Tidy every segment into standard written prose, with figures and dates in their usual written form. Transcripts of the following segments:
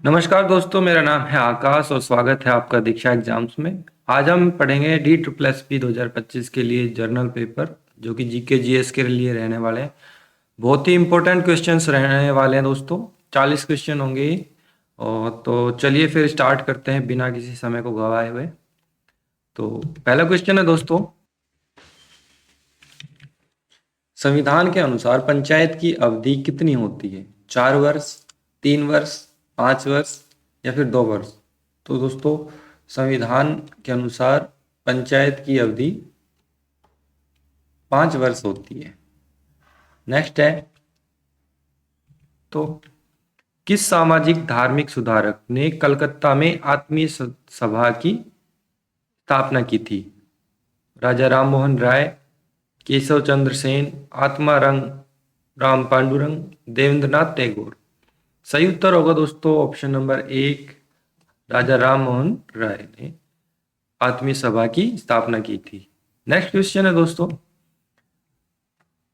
नमस्कार दोस्तों, मेरा नाम है आकाश और स्वागत है आपका दीक्षा एग्जाम्स में। आज हम पढ़ेंगे डी ट्रिपल एस पी 2025 के लिए जर्नल पेपर, जो कि जीके जीएस के लिए रहने वाले हैं। बहुत ही इंपॉर्टेंट क्वेश्चंस रहने वाले हैं दोस्तों। 40 क्वेश्चन होंगे। और तो चलिए फिर स्टार्ट करते हैं बिना किसी समय को गवाए हुए। तो पहला क्वेश्चन है दोस्तों, संविधान के अनुसार पंचायत की अवधि कितनी होती है? 4 वर्ष, 3 वर्ष, 5 वर्ष या फिर 2 वर्ष? तो दोस्तों, संविधान के अनुसार पंचायत की अवधि 5 वर्ष होती है। नेक्स्ट है, तो किस सामाजिक धार्मिक सुधारक ने कलकत्ता में आत्मीय सभा की स्थापना की थी? राजा राम मोहन राय, केशव चंद्र सेन, आत्मारंग राम पांडुरंग, देवेंद्रनाथ टैगोर। सही उत्तर होगा दोस्तों ऑप्शन नंबर 1, राजा राम मोहन राय ने आत्मीय सभा की स्थापना की थी। नेक्स्ट क्वेश्चन है दोस्तों,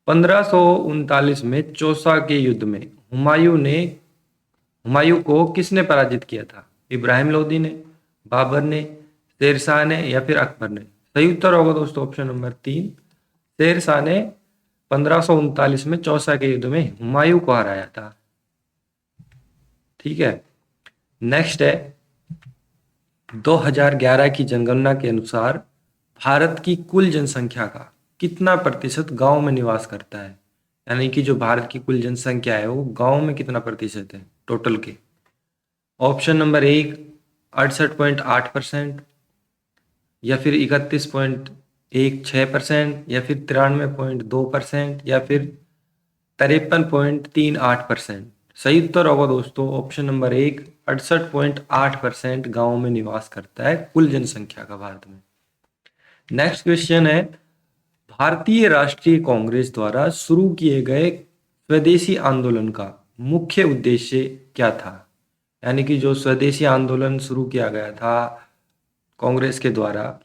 1539 में चौसा के युद्ध में हुमायूं को किसने पराजित किया था? इब्राहिम लोदी ने, बाबर ने, शेरशाह ने या फिर अकबर ने? सही उत्तर होगा दोस्तों ऑप्शन नंबर 3, शेरशाह ने 1539 में चौसा के युद्ध में हुमायूं को हराया था। ठीक है। नेक्स्ट है, 2011 की जनगणना के अनुसार भारत की कुल जनसंख्या का कितना प्रतिशत गांव में निवास करता है? यानी कि जो भारत की कुल जनसंख्या है वो गांव में कितना प्रतिशत है टोटल के? ऑप्शन नंबर 1, 68.8%, या फिर 31.16%, या फिर 93.2%, या फिर 53.38%? सही उत्तर होगा दोस्तों ऑप्शन नंबर 1, 68.8% गाँव में निवास करता है कुल जनसंख्या का भारत में। नेक्स्ट क्वेश्चन है, भारतीय राष्ट्रीय कांग्रेस द्वारा शुरू किए गए स्वदेशी आंदोलन का मुख्य उद्देश्य क्या था? यानी कि जो स्वदेशी आंदोलन शुरू किया गया था कांग्रेस के द्वारा,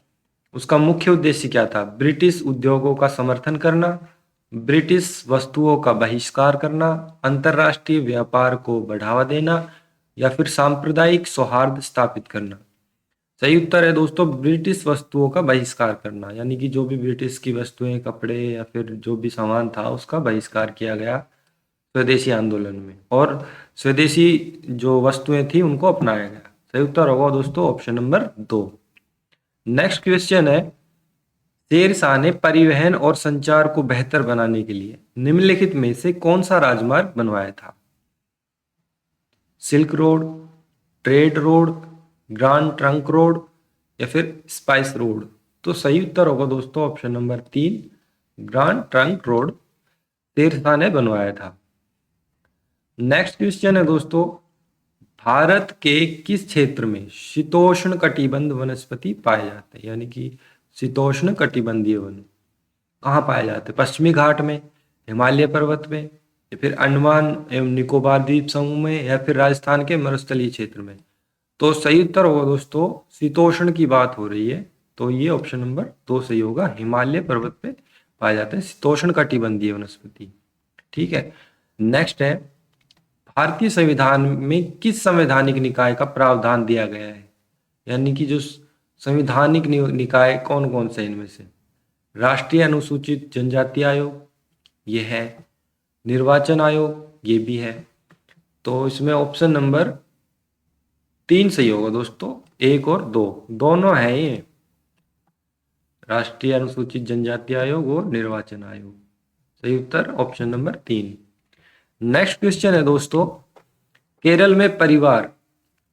उसका मुख्य उद्देश्य क्या था? ब्रिटिश उद्योगों का समर्थन करना, ब्रिटिश वस्तुओं का बहिष्कार करना, अंतर्राष्ट्रीय व्यापार को बढ़ावा देना, या फिर सांप्रदायिक सौहार्द स्थापित करना? सही उत्तर है दोस्तों ब्रिटिश वस्तुओं का बहिष्कार करना। यानी कि जो भी ब्रिटिश की वस्तुएं, कपड़े या फिर जो भी सामान था उसका बहिष्कार किया गया स्वदेशी आंदोलन में, और स्वदेशी जो वस्तुएं थी उनको अपनाया गया। सही उत्तर होगा दोस्तों ऑप्शन नंबर 2। नेक्स्ट क्वेश्चन है, शेरशाह ने परिवहन और संचार को बेहतर बनाने के लिए निम्नलिखित में से कौन सा राजमार्ग बनवाया था? Silk road, trade road, grand trunk road या फिर स्पाइस रोड? तो सही उत्तर होगा दोस्तों option number 3, grand trunk road Sher Shah ने बनवाया था। नेक्स्ट क्वेश्चन है दोस्तों, भारत के किस क्षेत्र में शीतोष्ण कटिबंध वनस्पति पाए जाते हैं? यानी कि शीतोष्ण कटिबंधीय वन कहाँ पाए जाते हैं? पश्चिमी घाट में, हिमालय पर्वत में, या फिर अंडमान एवं निकोबार द्वीप समूह में, या फिर राजस्थान के मरुस्थलीय क्षेत्र में? तो सही उत्तर होगा दोस्तों, शीतोष्ण की बात हो रही है तो ये ऑप्शन नंबर 2 सही होगा। हिमालय पर्वत पे पाए जाते हैं शीतोष्ण कटिबंधीय वनस्पति। ठीक है। नेक्स्ट है, भारतीय संविधान में किस संवैधानिक निकाय का प्रावधान दिया गया है? यानी कि जो संवैधानिक निकाय कौन कौन से इनमें से? राष्ट्रीय अनुसूचित जनजाति आयोग ये है, निर्वाचन आयोग ये भी है। तो इसमें ऑप्शन नंबर 3 सही होगा दोस्तों, 1 और 2 दोनों है ये, राष्ट्रीय अनुसूचित जनजाति आयोग और निर्वाचन आयोग। सही उत्तर ऑप्शन नंबर 3। नेक्स्ट क्वेश्चन है दोस्तों, केरल में परिवार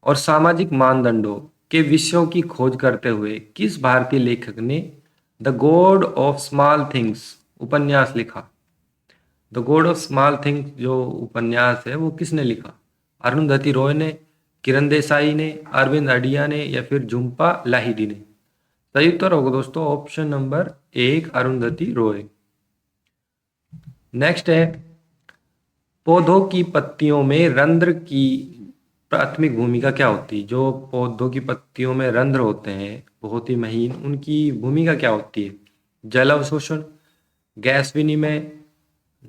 और सामाजिक मानदंडों के विषयों की खोज करते हुए किस भारतीय लेखक ने the God of small things उपन्यास लिखा? The God of small things जो उपन्यास है वो किसने लिखा? अरुंधति रॉय ने, किरण देसाई ने, अरविंद अडिया ने, या फिर झुम्पा लाहिड़ी ने? सही उत्तर होगा दोस्तों option number 1, Arundhati Roy. Next है, पौधों की पत्तियों में रंध्र की प्राथमिक भूमिका क्या होती है? जो पौधों की पत्तियों में रंध्र होते हैं बहुत ही महीन, उनकी भूमिका क्या होती है? जल अवशोषण, गैस विनिमय,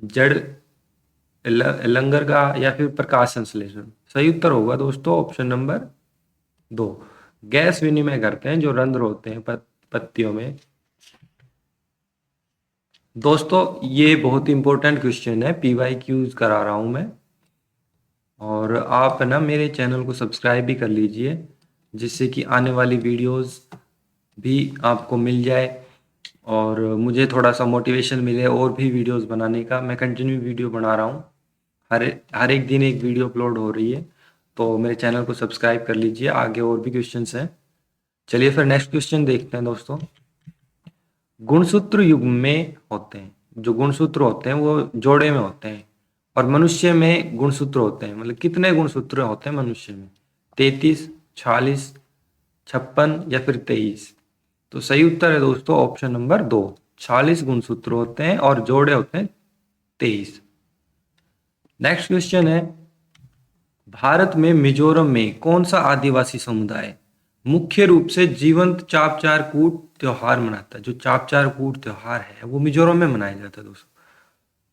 जड़ लंगर का, या फिर प्रकाश संश्लेषण? सही उत्तर होगा दोस्तों ऑप्शन नंबर 2। गैस विनिमय करते हैं जो रंध्र होते हैं पत्तियों में। दोस्तों ये बहुत इंपॉर्टेंट क्वेश्चन है, PYQs करा रहा हूं मैं। और आप ना मेरे चैनल को सब्सक्राइब भी कर लीजिए, जिससे कि आने वाली वीडियोस भी आपको मिल जाए और मुझे थोड़ा सा मोटिवेशन मिले और भी वीडियोस बनाने का। मैं कंटिन्यू वीडियो बना रहा हूँ, हर हर एक दिन एक वीडियो अपलोड हो रही है। तो मेरे चैनल को सब्सक्राइब कर लीजिए, आगे और भी क्वेश्चंस हैं। चलिए फिर नेक्स्ट क्वेश्चन देखते हैं दोस्तों। गुणसूत्र युग्म में होते हैं, जो गुणसूत्र होते हैं वो जोड़े में होते हैं। और मनुष्य में गुणसूत्र होते हैं, मतलब कितने गुणसूत्र होते हैं मनुष्य में? 33, 46, 56 या फिर 23? तो सही उत्तर है दोस्तों ऑप्शन नंबर 2। 46 गुणसूत्र होते हैं और जोड़े होते हैं 23। नेक्स्ट क्वेश्चन है, भारत में मिजोरम में कौन सा आदिवासी समुदाय मुख्य रूप से जीवंत चापचार कूट त्योहार मनाता है? जो चापचार कूट त्योहार है वो मिजोरम में मनाया जाता है दोस्तों।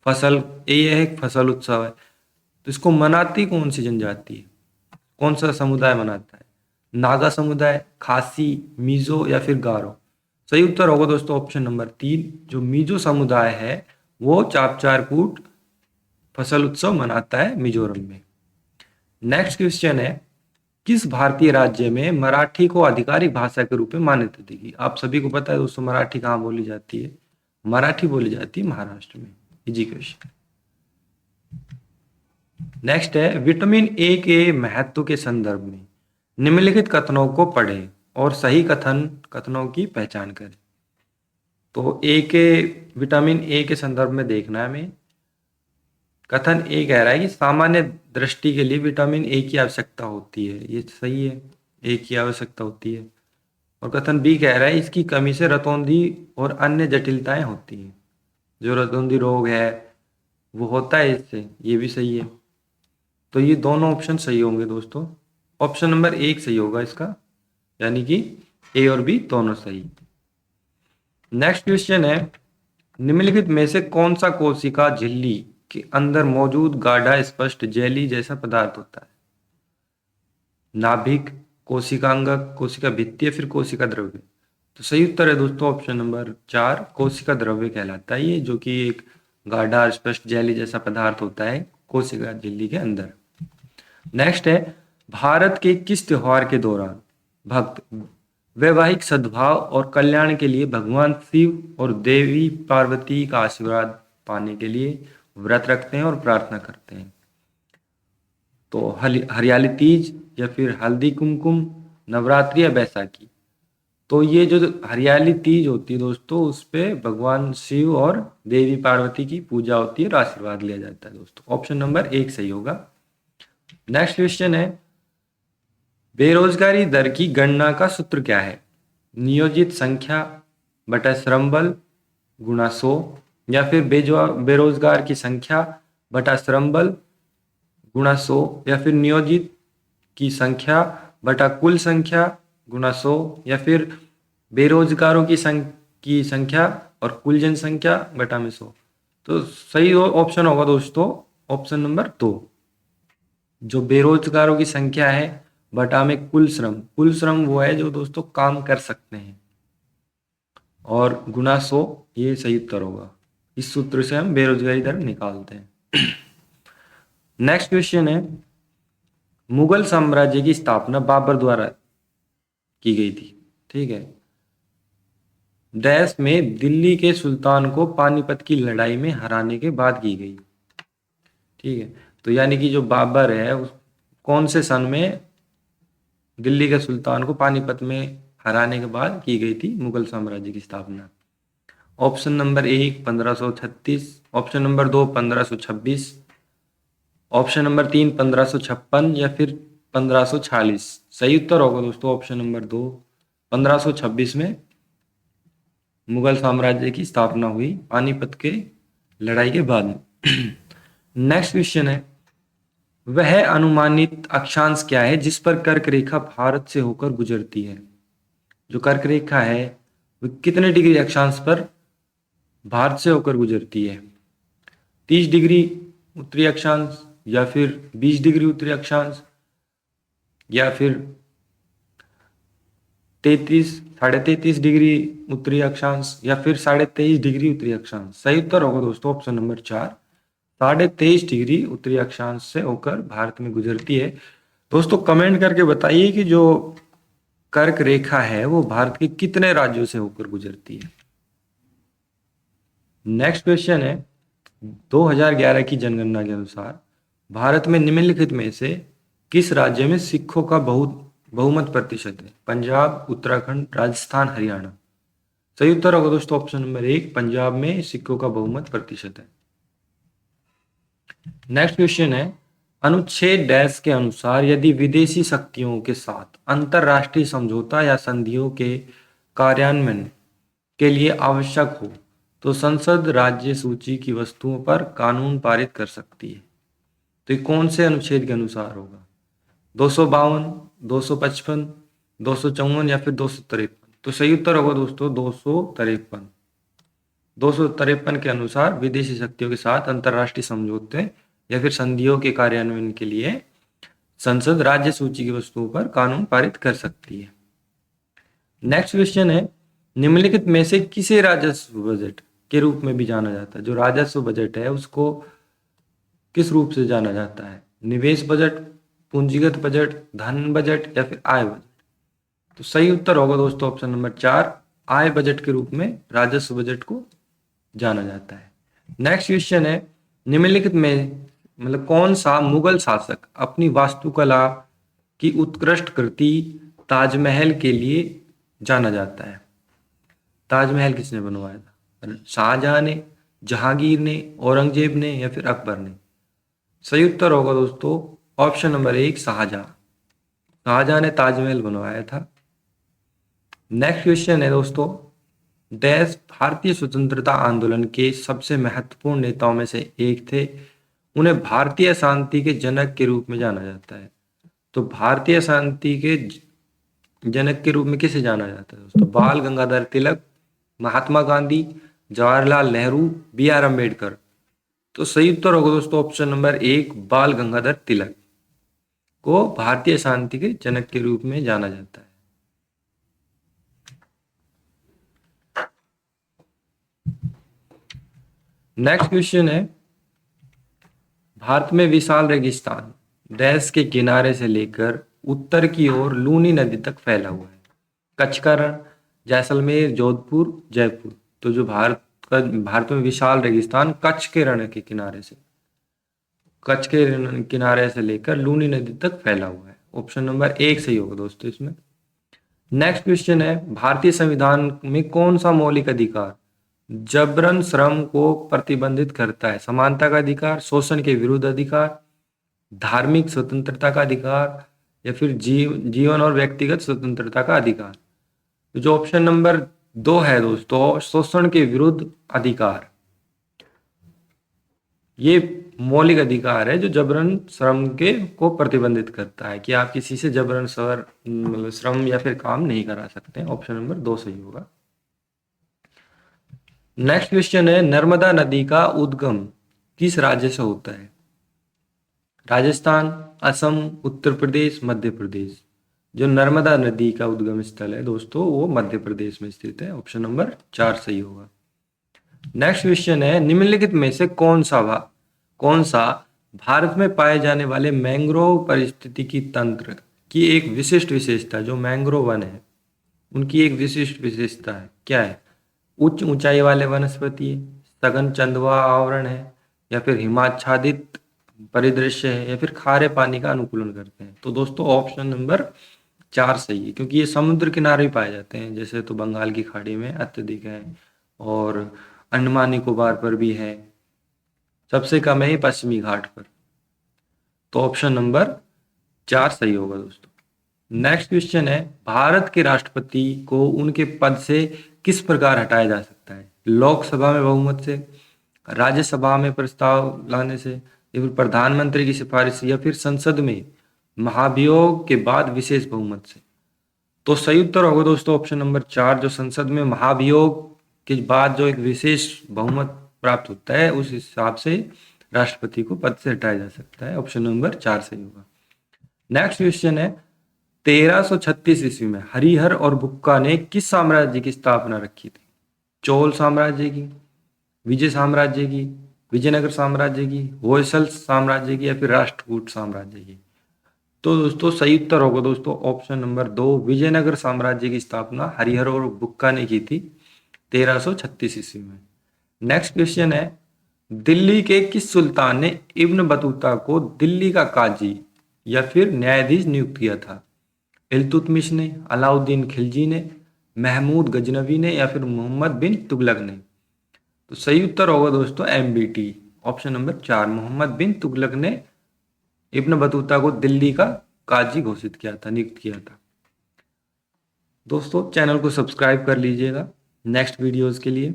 फसल, ये एक फसल उत्सव है। तो इसको मनाती कौन सी जनजाति है, कौन सा समुदाय मनाता है? नागा समुदाय, खासी, मिजो या फिर गारो? सही उत्तर होगा दोस्तों ऑप्शन नंबर 3। जो मिजो समुदाय है वो चापचार कूट फसल उत्सव मनाता है मिजोरम में। नेक्स्ट क्वेश्चन है, किस भारतीय राज्य में मराठी को आधिकारिक भाषा के रूप में मान्यता दी गई? आप सभी को पता है दोस्तों मराठी कहाँ बोली जाती है? मराठी बोली जाती है महाराष्ट्र में। Easy question. नेक्स्ट है, विटामिन ए के महत्व के संदर्भ में निम्नलिखित कथनों को पढ़ें और सही कथनों की पहचान करें। तो विटामिन ए के संदर्भ में देखना है हमें। कथन ए कह रहा है कि सामान्य दृष्टि के लिए विटामिन ए की आवश्यकता होती है, ये सही है, ए की आवश्यकता होती है। और कथन बी कह रहा है इसकी कमी से रतौंधी और अन्य जटिलताएं होती हैं, जो रतौंधी रोग है वो होता है इससे, ये भी सही है। तो ये दोनों ऑप्शन सही होंगे दोस्तों। ऑप्शन नंबर 1 सही होगा इसका, यानी कि ए और बी दोनों सही। नेक्स्ट क्वेश्चन है, निम्नलिखित में से कौन सा कोशिका झिल्ली के अंदर मौजूद गाढ़ा स्पष्ट जेली जैसा पदार्थ होता है? नाभिक, कोशिकांगक, कोशिका भित्ति या फिर कोशिका द्रव्य? तो सही उत्तर है दोस्तों ऑप्शन नंबर 4, कोशिका द्रव्य कहलाता है ये, जो कि एक गाढ़ा स्पष्ट जेली जैसा पदार्थ होता है कोशिका झिल्ली के अंदर। नेक्स्ट है, भारत के किस त्योहार के दौरान भक्त वैवाहिक सद्भाव और कल्याण के लिए भगवान शिव और देवी पार्वती का आशीर्वाद पाने के लिए व्रत रखते हैं और प्रार्थना करते हैं? तो हरियाली तीज या फिर हल्दी कुमकुम, नवरात्रि या बैसाखी? तो ये जो हरियाली तीज होती है दोस्तों, उस पे भगवान शिव और देवी पार्वती की पूजा होती है और आशीर्वाद लिया जाता है दोस्तों। ऑप्शन नंबर 1 सही होगा। नेक्स्ट क्वेश्चन है, बेरोजगारी दर की गणना का सूत्र क्या है? नियोजित संख्या बटा श्रम बल गुणा 100, या फिर बेरोजगार की संख्या बटा श्रम बल गुणा 100, या फिर नियोजित की संख्या बटा कुल संख्या गुणा 100, या फिर बेरोजगारों की संख्या और कुल जनसंख्या बटा में 100? तो सही ऑप्शन होगा दोस्तों ऑप्शन नंबर 2। जो बेरोजगारों की संख्या है बटा में कुल श्रम वो है जो दोस्तों काम कर सकते हैं, और गुणा 100 ये सही उत्तर होगा। इस सूत्र से हम बेरोजगारी दर निकालते हैं। नेक्स्ट क्वेश्चन है, मुगल साम्राज्य की स्थापना बाबर द्वारा की गई थी, ठीक है। देश में दिल्ली के सुल्तान को पानीपत की लड़ाई में हराने के बाद की गई, ठीक है। तो यानी कि जो बाबर है कौन से सन में दिल्ली के सुल्तान को पानीपत में हराने के बाद की गई थी मुगल साम्राज्य की स्थापना? Option number 1 1536, option number 2 1526, option number 3 1556 या फिर 1546? सही उत्तर होगा दोस्तों ऑप्शन नंबर 2, 1526 में मुगल साम्राज्य की स्थापना हुई पानीपत के लड़ाई के बाद। नेक्स्ट क्वेश्चन है, वह अनुमानित अक्षांश क्या है जिस पर कर्क रेखा भारत से होकर गुजरती है? जो कर्क रेखा है वो कितने डिग्री अक्षांश पर भारत से होकर गुजरती है? 30 डिग्री उत्तरी अक्षांश, या फिर 20 डिग्री उत्तरी अक्षांश, या फिर 33 उत्तरी अक्षांश, या फिर 23.5 उत्तरी अक्षांश। सही उत्तर होगा दोस्तों ऑप्शन नंबर 4, 23.5 उत्तरी अक्षांश से होकर भारत में गुजरती है। दोस्तों कमेंट करके बताइए कि जो कर्क रेखा है वो भारत के कितने राज्यों से होकर गुजरती है। नेक्स्ट क्वेश्चन है, 2011 की जनगणना के अनुसार भारत में निम्नलिखित में से किस राज्य में सिखों का बहुमत प्रतिशत है? पंजाब, उत्तराखंड, राजस्थान, हरियाणा। सही उत्तर होगा दोस्तों ऑप्शन नंबर 1, पंजाब में सिखों का बहुमत प्रतिशत है। नेक्स्ट क्वेश्चन है, अनुच्छेद डैश के अनुसार यदि विदेशी शक्तियों के साथ अंतरराष्ट्रीय समझौता या संधियों के कार्यान्वयन के लिए आवश्यक हो तो संसद राज्य सूची की वस्तुओं पर कानून पारित कर सकती है। तो ये कौन से अनुच्छेद के अनुसार होगा? 252, 255, 254 या फिर 253? तो सही उत्तर होगा दोस्तों 253। 253 के अनुसार विदेशी शक्तियों के साथ अंतरराष्ट्रीय समझौते या फिर संधियों के कार्यान्वयन के लिए संसद राज्य सूची की वस्तुओं पर कानून पारित कर सकती है। नेक्स्ट क्वेश्चन है, निम्नलिखित में से किसे राजस्व बजट के रूप में भी जाना जाता है? जो राजस्व बजट है उसको किस रूप से जाना जाता है? निवेश बजट, पूंजीगत बजट, धन बजट या फिर आय बजट? तो सही उत्तर होगा दोस्तों ऑप्शन नंबर 4, आय बजट के रूप में राजस्व बजट को जाना जाता है। नेक्स्ट क्वेश्चन है, निम्नलिखित में मतलब कौन सा मुगल शासक अपनी वास्तुकला की उत्कृष्ट कृति ताजमहल के लिए जाना जाता है? ताजमहल किसने बनवाया था? शाहजहां ने, जहांगीर ने, औरंगजेब ने या फिर अकबर ने? सही उत्तर होगा दोस्तों ऑप्शन नंबर 1, शाहजहां। शाहजहां ने ताजमहल बनवाया था। नेक्स्ट क्वेश्चन है दोस्तों, देश भारतीय स्वतंत्रता आंदोलन के सबसे महत्वपूर्ण नेताओं में से एक थे, उन्हें भारतीय शांति के जनक के रूप में जाना जाता है। तो भारतीय शांति के जनक के रूप में किसे जाना जाता है दोस्तों? बाल गंगाधर तिलक, महात्मा गांधी, जवाहरलाल नेहरू, बी आर अम्बेडकर? तो सही उत्तर होगा दोस्तों ऑप्शन नंबर 1, बाल गंगाधर तिलक को भारतीय शांति के जनक के रूप में जाना जाता है। नेक्स्ट क्वेश्चन है, भारत में विशाल रेगिस्तान देश के किनारे से लेकर उत्तर की ओर लूनी नदी तक फैला हुआ है। कच्छ का रण, जैसलमेर, जोधपुर, जयपुर। तो जो भारत में विशाल रेगिस्तान कच्छ के रण के किनारे से, कच्छ के किनारे से लेकर लूनी नदी तक फैला हुआ है। ऑप्शन नंबर 1 सही होगा दोस्तों इसमें। नेक्स्ट क्वेश्चन है, भारतीय संविधान में कौन सा मौलिक अधिकार जबरन श्रम को प्रतिबंधित करता है? समानता का अधिकार, शोषण के विरुद्ध अधिकार, धार्मिक स्वतंत्रता का अधिकार या फिर जीवन और व्यक्तिगत स्वतंत्रता का अधिकार? तो जो ऑप्शन नंबर 2 है दोस्तों, शोषण के विरुद्ध अधिकार, ये मौलिक अधिकार है जो जबरन श्रम के को प्रतिबंधित करता है कि आप किसी से जबरन श्रम या फिर काम नहीं करा सकते। ऑप्शन नंबर 2 सही होगा। नेक्स्ट क्वेश्चन है, नर्मदा नदी का उद्गम किस राज्य से होता है? राजस्थान, असम, उत्तर प्रदेश, मध्य प्रदेश? जो नर्मदा नदी का उद्गम स्थल है दोस्तों वो मध्य प्रदेश में स्थित है। ऑप्शन नंबर 4 सही होगा। नेक्स्ट क्वेश्चन है, निम्नलिखित में से कौन सा भारत में पाए जाने वाले मैंग्रोव पारिस्थितिकी तंत्र की एक विशिष्ट विशेषता, जो मैंग्रोव वन है उनकी एक विशिष्ट विशेषता है, क्या है? उच्च ऊंचाई वाले वनस्पति है, सघन चंदवा आवरण है या फिर हिमाच्छादित परिदृश्य है या फिर खारे पानी का अनुकूलन करते हैं? तो दोस्तों ऑप्शन नंबर 4 सही है, क्योंकि ये समुद्र किनारे ही पाए जाते हैं। जैसे तो बंगाल की खाड़ी में अत्यधिक है और अंडमान निकोबार पर भी है, सबसे कम है पश्चिमी घाट पर। तो ऑप्शन नंबर 4 सही होगा दोस्तों। नेक्स्ट क्वेश्चन है, भारत के राष्ट्रपति को उनके पद से किस प्रकार हटाया जा सकता है? लोकसभा में बहुमत से, राज्यसभा में प्रस्ताव लाने से या फिर प्रधानमंत्री की सिफारिश से या फिर संसद में महाभियोग के बाद विशेष बहुमत से? तो सही उत्तर होगा दोस्तों ऑप्शन नंबर 4, जो संसद में महाभियोग के बाद जो एक विशेष बहुमत प्राप्त होता है उस हिसाब से राष्ट्रपति को पद से हटाया जा सकता है। ऑप्शन नंबर 4 सही होगा। नेक्स्ट क्वेश्चन है, 1336 ईस्वी में हरिहर और बुक्का ने किस साम्राज्य की स्थापना रखी थी? चोल साम्राज्य की, विजय साम्राज्य की, विजयनगर साम्राज्य की, होयसल साम्राज्य की, या फिर राष्ट्रकूट साम्राज्य की? तो दोस्तों सही उत्तर होगा दोस्तों ऑप्शन नंबर 2, विजयनगर साम्राज्य की स्थापना हरिहर और बुक्का ने की थी 1336 ईस्वी में। नेक्स्ट क्वेश्चन है, दिल्ली के किस सुल्तान ने इब्न बतूता को दिल्ली का काजी या फिर न्यायाधीश नियुक्त किया था? इल्तुतमिश ने, अलाउद्दीन खिलजी ने, महमूद गजनवी ने, या फिर मोहम्मद बिन तुगलक ने? तो सही उत्तर होगा दोस्तों MBT, ऑप्शन नंबर 4, मोहम्मद बिन तुगलक ने इब्न बतूता को दिल्ली का काजी घोषित किया था, नियुक्त किया था। दोस्तों चैनल को सब्सक्राइब कर लीजिएगा नेक्स्ट वीडियोस के लिए।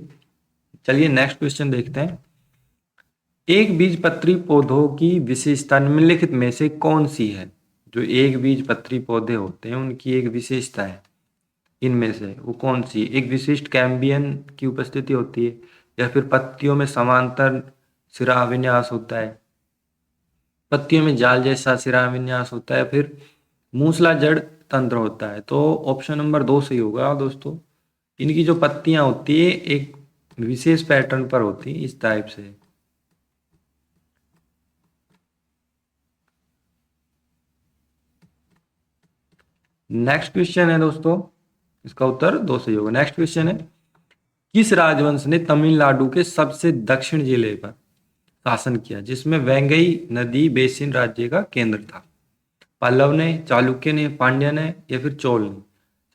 चलिए नेक्स्ट क्वेश्चन देखते हैं। एक बीजपत्री पौधों की विशेषता निम्नलिखित में से कौन सी है? जो एक बीजपत्री पौधे होते हैं उनकी एक विशेषता है, इनमें से वो कौन सी? एक विशिष्ट कैम्बियन की उपस्थिति होती है, या फिर पत्तियों में समांतर शिराविन्यास होता है, पत्तियों में जाल जैसा शिराविन्यास होता है, फिर मूसला जड़ तंत्र होता है? तो ऑप्शन नंबर 2 सही होगा दोस्तों। इनकी जो पत्तियां होती है एक विशेष पैटर्न पर होती है, इस टाइप से। नेक्स्ट क्वेश्चन है दोस्तों, इसका उत्तर 2 सही होगा। नेक्स्ट क्वेश्चन है, किस राजवंश ने तमिलनाडु के सबसे दक्षिण जिले पर शासन किया जिसमें वेंगई नदी बेसिन राज्य का केंद्र था? पल्लव ने, चालुक्य ने, पांड्या ने, या फिर चोल ने?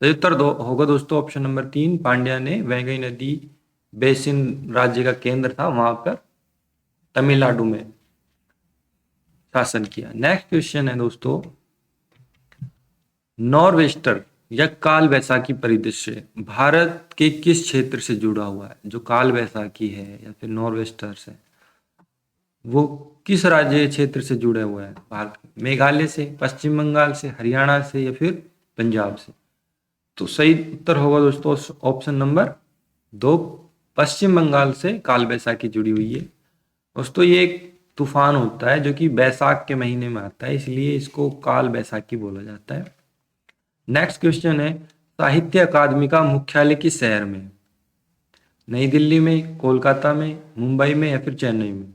सही उत्तर होगा दोस्तों ऑप्शन नंबर 3, पांड्या ने वेंगई नदी बेसिन राज्य का केंद्र था वहां पर तमिलनाडु में शासन किया। नेक्स्ट क्वेश्चन है दोस्तों, नॉर्वेस्टर या काल वैसाखी परिदृश्य भारत के किस क्षेत्र से जुड़ा हुआ है? जो काल वैसाखी है या फिर नॉर्वेस्टर्स है वो किस राज्य क्षेत्र से जुड़े हुए हैं भारत के? मेघालय से, पश्चिम बंगाल से, हरियाणा से, या फिर पंजाब से? तो सही उत्तर होगा दोस्तों ऑप्शन नंबर 2, पश्चिम बंगाल से काल वैसाखी जुड़ी हुई है। दोस्तों ये एक तूफान होता है जो कि बैसाख के महीने में आता है, इसलिए इसको काल वैसाखी बोला जाता है। नेक्स्ट क्वेश्चन है, साहित्य अकादमी का मुख्यालय किस शहर में? नई दिल्ली में, कोलकाता में, मुंबई में, या फिर चेन्नई में?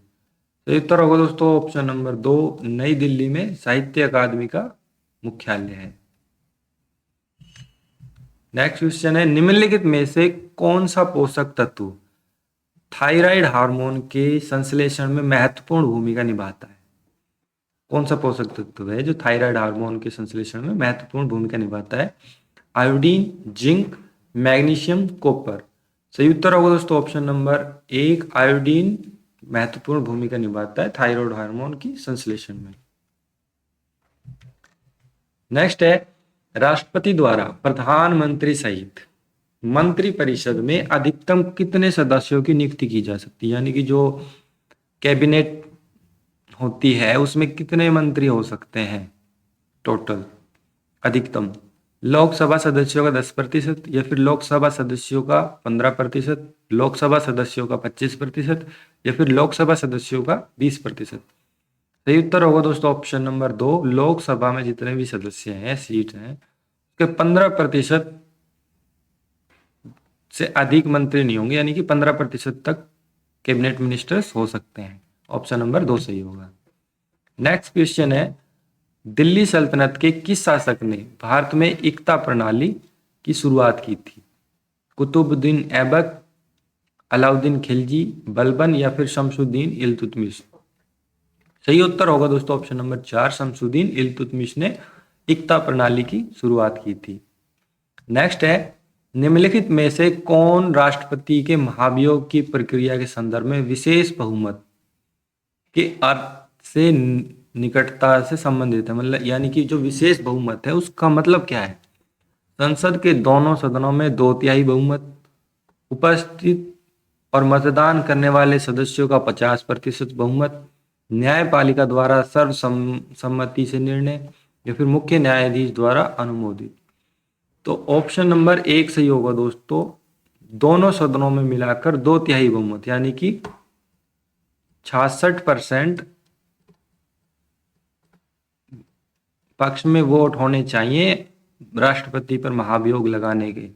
तो उत्तर होगा दोस्तों ऑप्शन नंबर 2, नई दिल्ली में साहित्य अकादमी का मुख्यालय है। नेक्स्ट क्वेश्चन है, निम्नलिखित में से कौन सा पोषक तत्व थायराइड हार्मोन के संश्लेषण में महत्वपूर्ण भूमिका निभाता है? कौन सा पोषक तत्व है जो थायराइड हार्मोन के संश्लेषण में महत्वपूर्ण भूमिका निभाता है? Iodine, zinc, magnesium, copper? सही उत्तर होगा दोस्तों ऑप्शन नंबर 1, आयोडीन महत्वपूर्ण भूमिका निभाता है थायराइड हार्मोन की संश्लेषण में। नेक्स्ट है, राष्ट्रपति द्वारा प्रधानमंत्री सहित मंत्री परिषद में अधिकतम कितने सदस्यों की नियुक्ति की जा सकती है? यानी कि जो कैबिनेट होती है उसमें कितने मंत्री हो सकते हैं टोटल अधिकतम? लोकसभा सदस्यों का 10%, या फिर लोकसभा सदस्यों का 15%, लोकसभा सदस्यों का 25%, या फिर लोकसभा सदस्यों का 20%? सही उत्तर होगा दोस्तों ऑप्शन नंबर 2, लोकसभा में जितने भी सदस्य हैं, सीट हैं, उसके 15% से अधिक मंत्री नहीं होंगे, यानी कि 15% तक कैबिनेट मिनिस्टर्स हो सकते हैं। ऑप्शन नंबर 2 सही होगा। नेक्स्ट क्वेश्चन है, दिल्ली सल्तनत के किस शासक ने भारत में एकता प्रणाली की शुरुआत की थी? कुतुबुद्दीन ऐबक, अलाउद्दीन खिलजी, बलबन, या फिर शमसुद्दीन इल्तुतमिश? सही उत्तर होगा दोस्तों ऑप्शन नंबर 4, शमसुद्दीन इल्तुतमिश ने एकता प्रणाली की शुरुआत की थी। नेक्स्ट है, निम्नलिखित में से कौन राष्ट्रपति के महाभियोग की प्रक्रिया के संदर्भ में विशेष बहुमत के अर्थ से निकटता से संबंधित है? मतलब यानी कि जो विशेष बहुमत है उसका मतलब क्या है? संसद के दोनों सदनों में 2/3 बहुमत, उपस्थित और मतदान करने वाले सदस्यों का 50% बहुमत, न्यायपालिका द्वारा सर्वसम्मति से निर्णय, या फिर मुख्य न्यायाधीश द्वारा अनुमोदित? तो ऑप्शन नंबर 1 सही होगा दोस्तों, दोनों सदनों में मिलाकर 2/3 बहुमत, यानी कि 66% पक्ष में वोट होने चाहिए राष्ट्रपति पर महाभियोग लगाने के,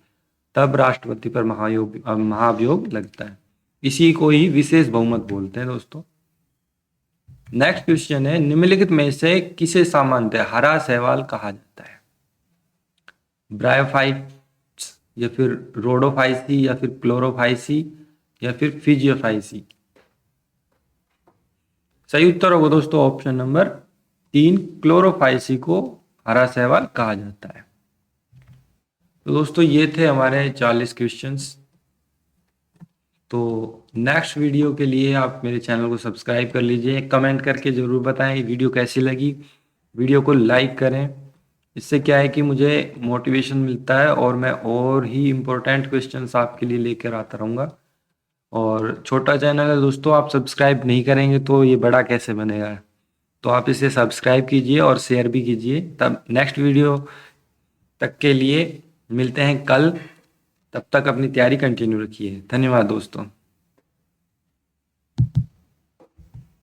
तब राष्ट्रपति पर महाभियोग लगता है। इसी को ही विशेष बहुमत बोलते हैं दोस्तों। नेक्स्ट क्वेश्चन है, निम्नलिखित में से किसे सामान्यतः हरा शैवाल कहा जाता है? ब्रायोफाइट्स या फिर रोडोफाइसी या फिर क्लोरोफाइसी या फिर फिजियोफाइसी? सही उत्तर होगा दोस्तों ऑप्शन नंबर 3, क्लोरोफाइसी को हरा शैवाल कहा जाता है। तो दोस्तों ये थे हमारे 40 क्वेश्चंस। तो नेक्स्ट वीडियो के लिए आप मेरे चैनल को सब्सक्राइब कर लीजिए, कमेंट करके ज़रूर बताएं वीडियो कैसी लगी, वीडियो को लाइक करें। इससे क्या है कि मुझे मोटिवेशन मिलता है और मैं और ही इम्पोर्टेंट क्वेश्चंस आपके लिए लेकर आता रहूँगा। और छोटा चैनल है दोस्तों, आप सब्सक्राइब नहीं करेंगे तो ये बड़ा कैसे बनेगा? तो आप इसे सब्सक्राइब कीजिए और शेयर भी कीजिए। तब नेक्स्ट वीडियो तक के लिए मिलते हैं कल, तब तक अपनी तैयारी कंटिन्यू रखिए। धन्यवाद दोस्तों।